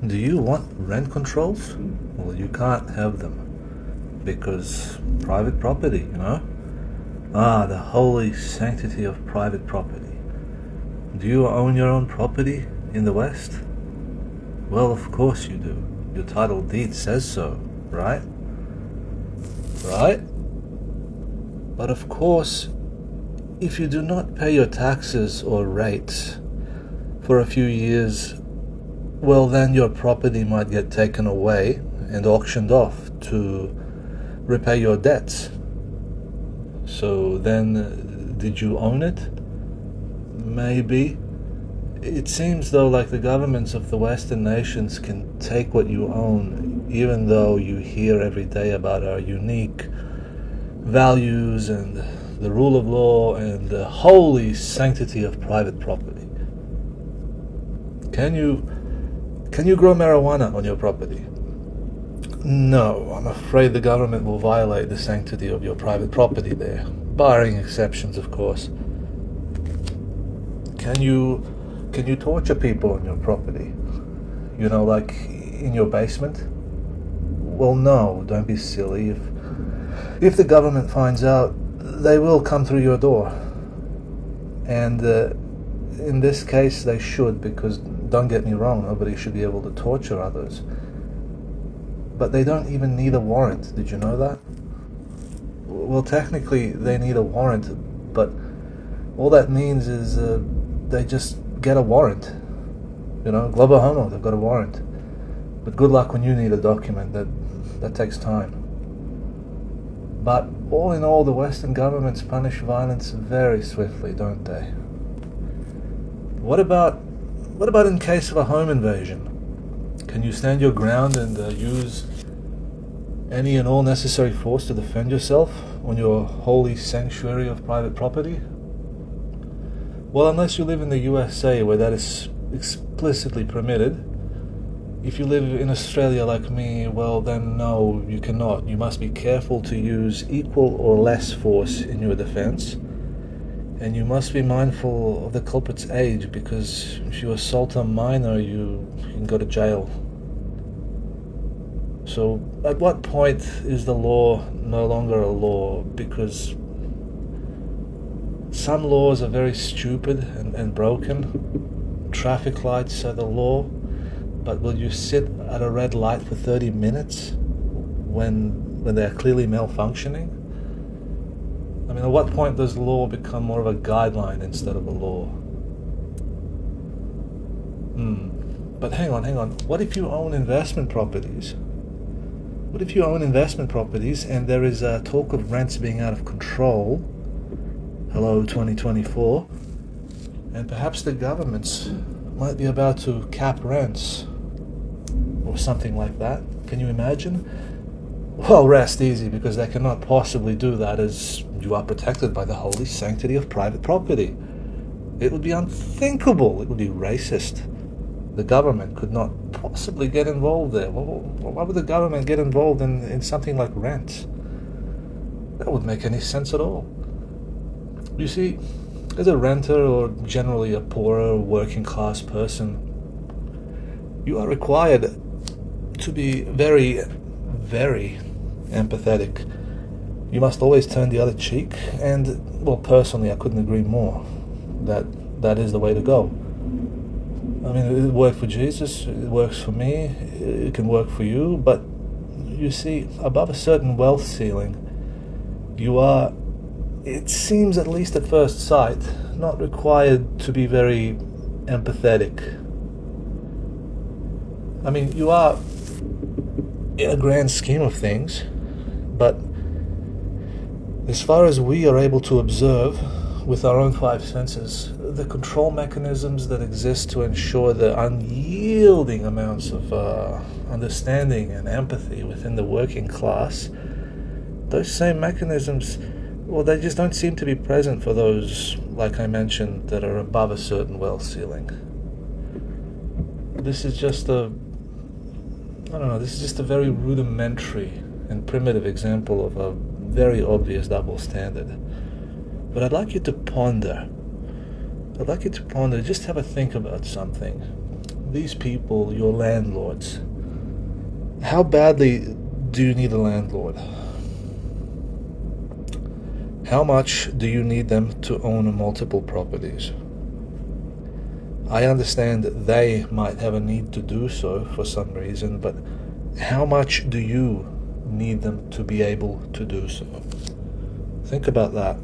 Do you want rent controls? Well, you can't have them because private property, the holy sanctity of private property. Do you own your own property in the West? Well, of course you do. Your title deed says so, right? Right? But of course, if you do not pay your taxes or rates for a few years, well, then your property might get taken away and auctioned off to repay your debts. So then, did you own it? Maybe. It seems though like the governments of the Western nations can take what you own, even though you hear every day about our unique values and the rule of law and the holy sanctity of private property. Can you grow marijuana on your property? No, I'm afraid the government will violate the sanctity of your private property there, barring exceptions, of course. Can you torture people on your property? Like in your basement? Well, no, don't be silly. If the government finds out, they will come through your door. And in this case, they should, because don't get me wrong, nobody should be able to torture others. But they don't even need a warrant. Did you know that? Well, technically, they need a warrant, but all that means is they just get a warrant. Globo homo, they've got a warrant. But good luck when you need a document. That takes time. But all in all, the Western governments punish violence very swiftly, don't they? What about in case of a home invasion? Can you stand your ground and use any and all necessary force to defend yourself on your holy sanctuary of private property? Well, unless you live in the USA, where that is explicitly permitted. If you live in Australia like me, well then no, you cannot. You must be careful to use equal or less force in your defense. And you must be mindful of the culprit's age, because if you assault a minor, you can go to jail. So at what point is the law no longer a law? Because some laws are very stupid and broken. Traffic lights are the law, but will you sit at a red light for 30 minutes when they're clearly malfunctioning? I mean, at what point does law become more of a guideline instead of a law? But hang on. What if you own investment properties? What if you own investment properties and there is talk of rents being out of control? Hello, 2024. And perhaps the governments might be about to cap rents or something like that. Can you imagine? Well, rest easy, because they cannot possibly do that, as you are protected by the holy sanctity of private property. It would be unthinkable. It would be racist. The government could not possibly get involved there. Why would the government get involved in something like rent? That wouldn't make any sense at all. You see, as a renter, or generally a poorer working class person, you are required to be very, very empathetic. You must always turn the other cheek, and, well, personally, I couldn't agree more. That is the way to go. I mean, it worked for Jesus, it works for me, it can work for you, but you see, above a certain wealth ceiling, you are, it seems at least at first sight, not required to be very empathetic. I mean, you are in a grand scheme of things, but as far as we are able to observe with our own five senses, the control mechanisms that exist to ensure the unyielding amounts of understanding and empathy within the working class, those same mechanisms, well, they just don't seem to be present for those, like I mentioned, that are above a certain wealth ceiling. This is just a very rudimentary and primitive example of a very obvious double standard. But I'd like you to ponder. Just have a think about something. these people, your landlords, how badly do you need a landlord? How much do you need them to own multiple properties? I understand that they might have a need to do so for some reason, but how much do you need them to be able to do so? Think about that.